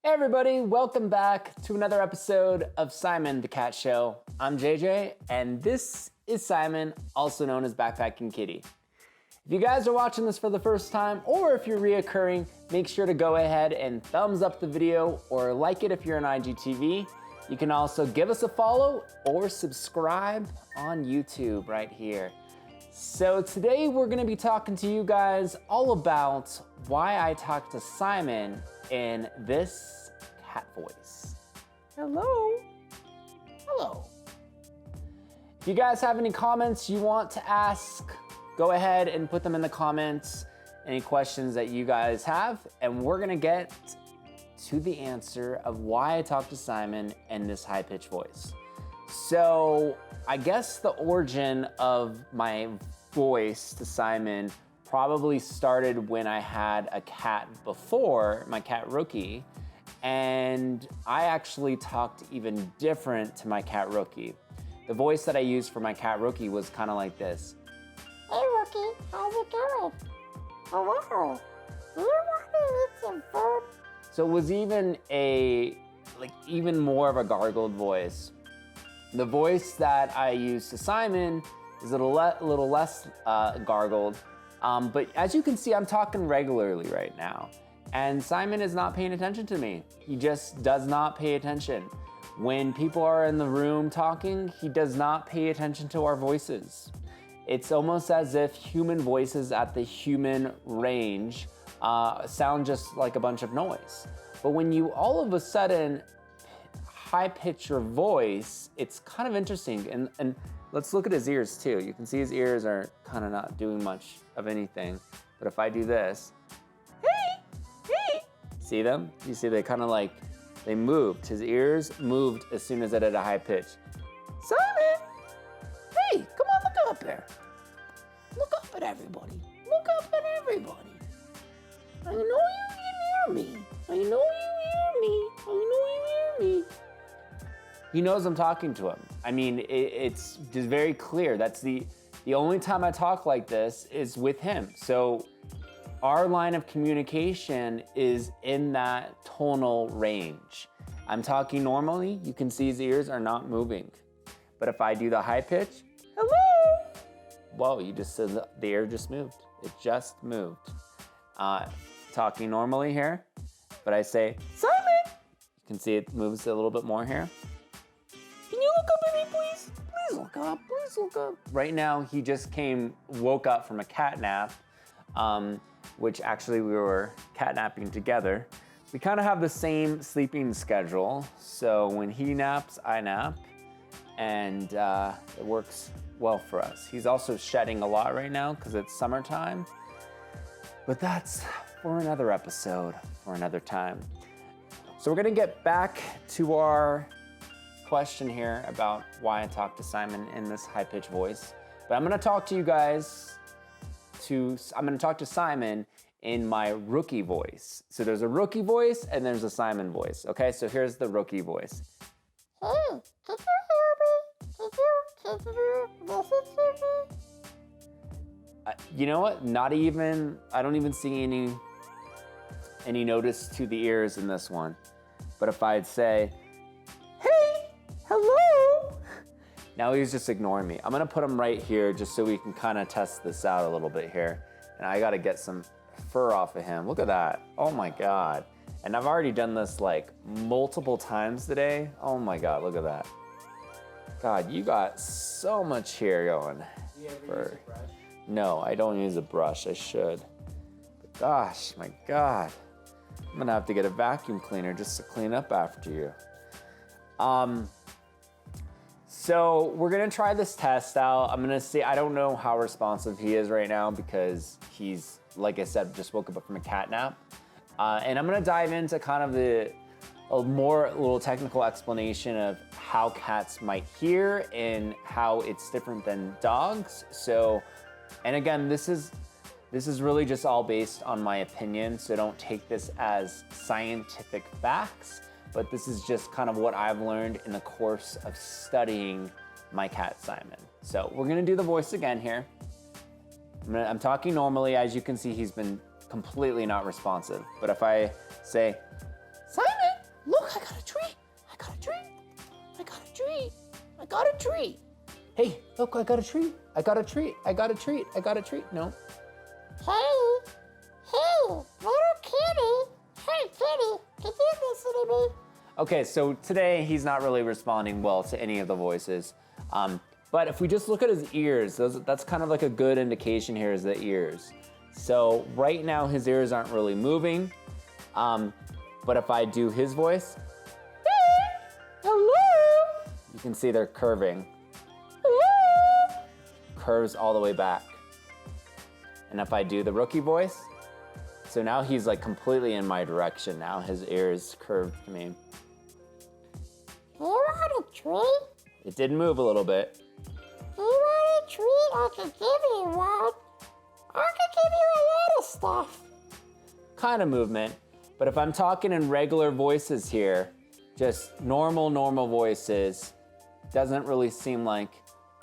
Hey everybody, welcome back to another episode of Simon the Cat Show. I'm JJ, and this is Simon, also known as Backpacking Kitty. If you guys are watching this for the first time, or if you're reoccurring, make sure to go ahead and thumbs up the video or like it if you're on IGTV. You can also give us a follow or subscribe on YouTube right here. So today we're gonna be talking to you guys all about why I talk to Simon in this cat voice. Hello. Hello. If you guys have any comments you want to ask, go ahead and put them in the comments. Any questions that you guys have, and we're gonna get to the answer of why I talk to Simon in this high-pitched voice. So I guess the origin of my voice to Simon probably started when I had a cat before, my cat Rookie, and I actually talked even different to my cat Rookie. The voice that I used for my cat Rookie was kind of like this. Hey Rookie, how's it going? Hello, do you want to eat some food? So it was even even more of a gargled voice. The voice that I use to Simon is a little less gargled, but as you can see, I'm talking regularly right now. And Simon is not paying attention to me. He just does not pay attention. When people are in the room talking, he does not pay attention to our voices. It's almost as if human voices at the human range sound just like a bunch of noise. But when you all of a sudden high pitch your voice, it's kind of interesting. And let's look at his ears too. You can see his ears are kind of not doing much of anything. But if I do this, hey, hey, see them? You see they kind of they moved. His ears moved as soon as I did a high pitch. Simon, hey, come on, look up there. Look up at everybody. Look up at everybody. I know you can hear me. I know you hear me. I know you hear me. He knows I'm talking to him. I mean, it's just very clear. That's the only time I talk like this is with him. So our line of communication is in that tonal range. I'm talking normally. You can see his ears are not moving. But if I do the high pitch, hello. Whoa, you just said the ear just moved. It just moved. Talking normally here, but I say, Simon. You can see it moves a little bit more here. Can you look up at me, please? Please look up, please look up. Right now, he just woke up from a cat nap, which actually we were catnapping together. We kind of have the same sleeping schedule. So when he naps, I nap, and it works well for us. He's also shedding a lot right now because it's summertime, but that's for another episode, for another time. So we're gonna get back to our question here about why I talk to Simon in this high-pitched voice. But I'm gonna talk to you guys I'm gonna talk to Simon in my Rookie voice. So there's a Rookie voice and there's a Simon voice, okay? So here's the Rookie voice. Hey, did you hear me? Did you listen to me? You know what? I don't even see any notice to the ears in this one. But if I'd say, hey, hello. Now he's just ignoring me. I'm gonna put him right here just so we can kind of test this out a little bit here. And I gotta get some fur off of him. Look at that. Oh my God. And I've already done this multiple times today. Oh my God, look at that. God, you got so much hair going. Do you ever use a brush? No, I don't use a brush. I should. But gosh, my God. I'm gonna have to get a vacuum cleaner just to clean up after you. So we're gonna try this test out. I'm gonna see, I don't know how responsive he is right now because he's, like I said, just woke up from a cat nap. And I'm gonna dive into kind of a more little technical explanation of how cats might hear and how it's different than dogs. So, and again, this is really just all based on my opinion, so don't take this as scientific facts, but this is just kind of what I've learned in the course of studying my cat Simon. So we're gonna do the voice again here. I'm talking normally. As you can see, he's been completely not responsive. But if I say, Simon, got a treat. Hey, look, I got a treat. I got a treat. I got a treat. I got a treat. No. Hey, little kitty. Hey, kitty, can you listen to me? Okay, so today he's not really responding well to any of the voices. But if we just look at his ears, that's kind of like a good indication here is the ears. So right now his ears aren't really moving. But if I do his voice, hello, you can see they're curving. Hello. Curves all the way back. And if I do the rookie voice, so now he's like completely in my direction now. His ears curved to me. You want a treat? It did move a little bit. You want a treat? I can give you one. I can give you a lot of stuff. Kind of movement. But if I'm talking in regular voices here, just normal voices, doesn't really seem like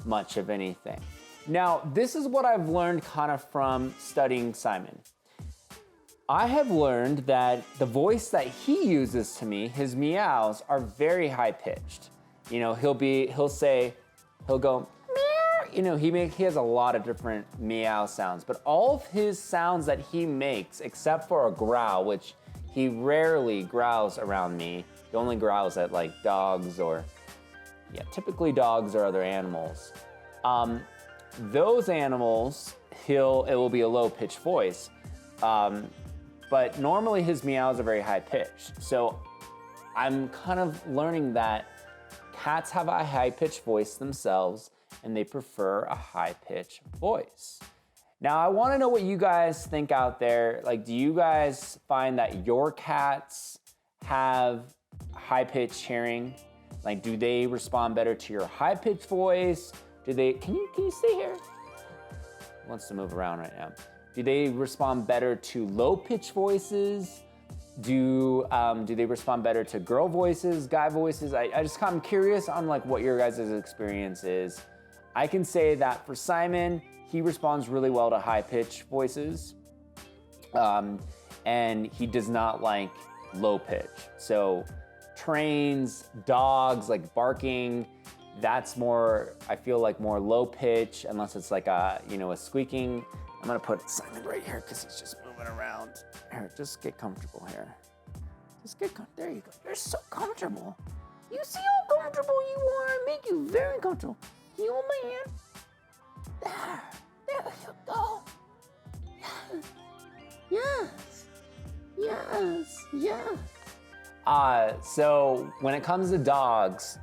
much of anything. Now, this is what I've learned kind of from studying Simon. I have learned that the voice that he uses to me, his meows, are very high pitched. You know, he'll go, meow. You know, he has a lot of different meow sounds, but all of his sounds that he makes, except for a growl, which he rarely growls around me. He only growls at like dogs or, typically dogs or other animals. Those animals, it will be a low pitched voice. But normally his meows are very high pitched. So I'm kind of learning that cats have a high pitched voice themselves and they prefer a high pitched voice. Now I wanna know what you guys think out there. Like, do you guys find that your cats have high pitched hearing? Like, do they respond better to your high pitched voice? Can you stay here? He wants to move around right now. Do they respond better to low-pitched voices? Do they respond better to girl voices, guy voices? I'm curious on like what your guys' experience is. I can say that for Simon, he responds really well to high-pitched voices. And he does not like low pitch. So trains, dogs, like barking, that's more, I feel like more low pitch, unless it's like a squeaking. I'm gonna put Simon right here because he's just moving around. Here, just get comfortable here. There you go. You're so comfortable. You see how comfortable you are? I make you very comfortable. Can you hold my hand? There you go. Yes. So when it comes to dogs,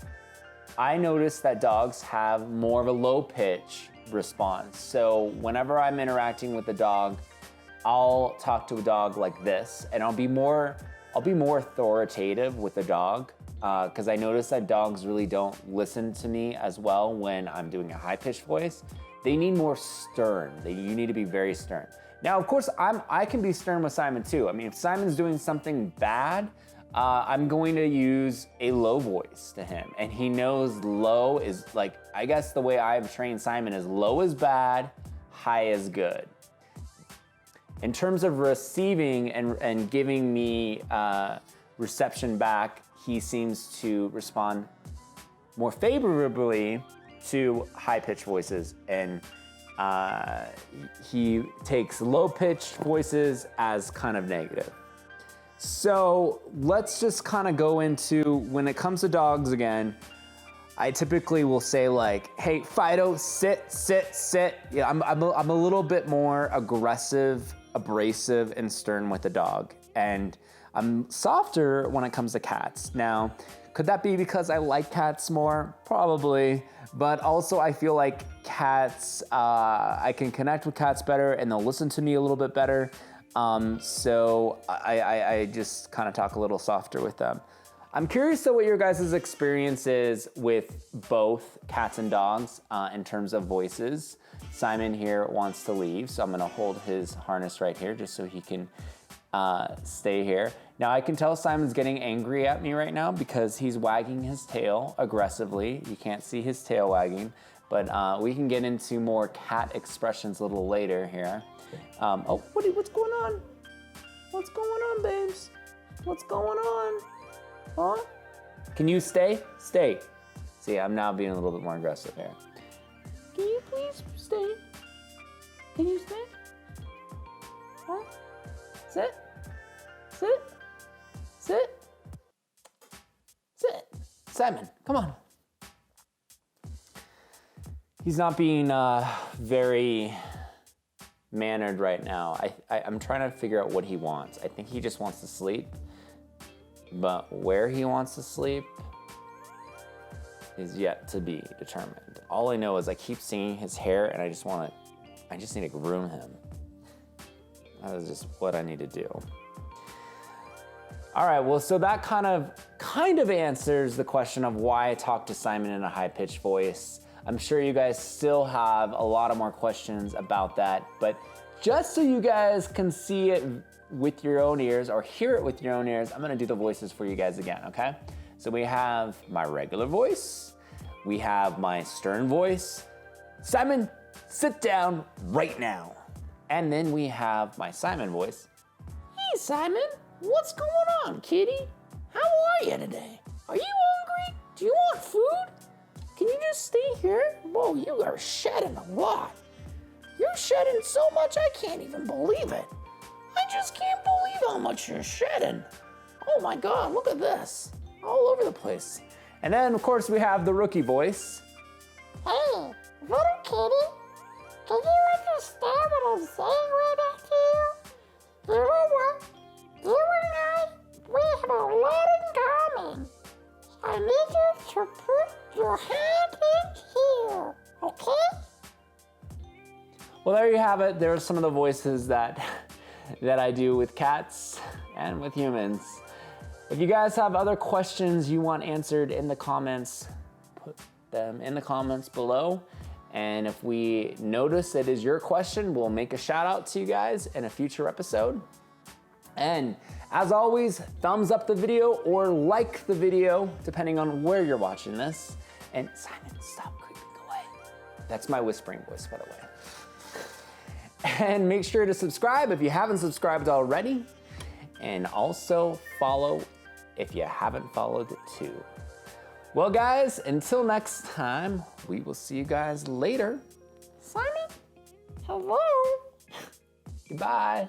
I notice that dogs have more of a low pitch response. So whenever I'm interacting with a dog, I'll talk to a dog like this, and I'll be more authoritative with the dog, because I notice that dogs really don't listen to me as well when I'm doing a high pitched voice. They need more stern. You need to be very stern. Now, of course, I can be stern with Simon too. I mean, if Simon's doing something bad, I'm going to use a low voice to him, and he knows low is like, I guess the way I've trained Simon is low is bad, high is good. In terms of receiving and giving me reception back, he seems to respond more favorably to high-pitched voices, and he takes low-pitched voices as kind of negative. So let's just kind of go into, when it comes to dogs again, I typically will say like, hey, Fido, sit. Yeah, I'm a little bit more aggressive, abrasive, and stern with the dog. And I'm softer when it comes to cats. Now, could that be because I like cats more? Probably. But also I feel like cats, I can connect with cats better and they'll listen to me a little bit better. So I just kind of talk a little softer with them. I'm curious though what your guys' experience is with both cats and dogs in terms of voices. Simon here wants to leave, so I'm gonna hold his harness right here just so he can stay here. Now I can tell Simon's getting angry at me right now because he's wagging his tail aggressively. You can't see his tail wagging, but we can get into more cat expressions a little later here. What's going on? What's going on, babes? What's going on? Huh? Can you stay? Stay. See, I'm now being a little bit more aggressive here. Can you please stay? Can you stay? Huh? Sit. Sit. Sit. Sit. Simon, come on. He's not being very mannered right now. I'm trying to figure out what he wants. I think he just wants to sleep, but where he wants to sleep is yet to be determined. All I know is I keep seeing his hair and I just need to groom him. That is just what I need to do. All right, well, so that kind of answers the question of why I talk to Simon in a high-pitched voice. I'm sure you guys still have a lot of more questions about that, but just so you guys can see it with your own ears or hear it with your own ears, I'm gonna do the voices for you guys again, okay? So we have my regular voice, we have my stern voice. Simon, sit down right now. And then we have my Simon voice. Hey, Simon, what's going on, kitty? How are you today? Are you hungry? Do you want food? Can you just stay here? Whoa, you are shedding a lot. You're shedding so much I can't even believe it. I just can't believe how much you're shedding. Oh my God, look at this. All over the place. And then, of course, we have the rookie voice. Hey, little kitty, can you understand what I'm saying right back to you? You know what? You and I, we have a lot in common. I need you to put your hand in here, okay? Well, there you have it. There are some of the voices that I do with cats and with humans. If you guys have other questions you want answered in the comments, put them in the comments below. And if we notice it is your question, we'll make a shout out to you guys in a future episode. And as always, thumbs up the video or like the video, depending on where you're watching this. And Simon, stop creeping away. That's my whispering voice, by the way. And make sure to subscribe if you haven't subscribed already. And also follow if you haven't followed it too. Well, guys, until next time, we will see you guys later. Simon? Hello? Goodbye.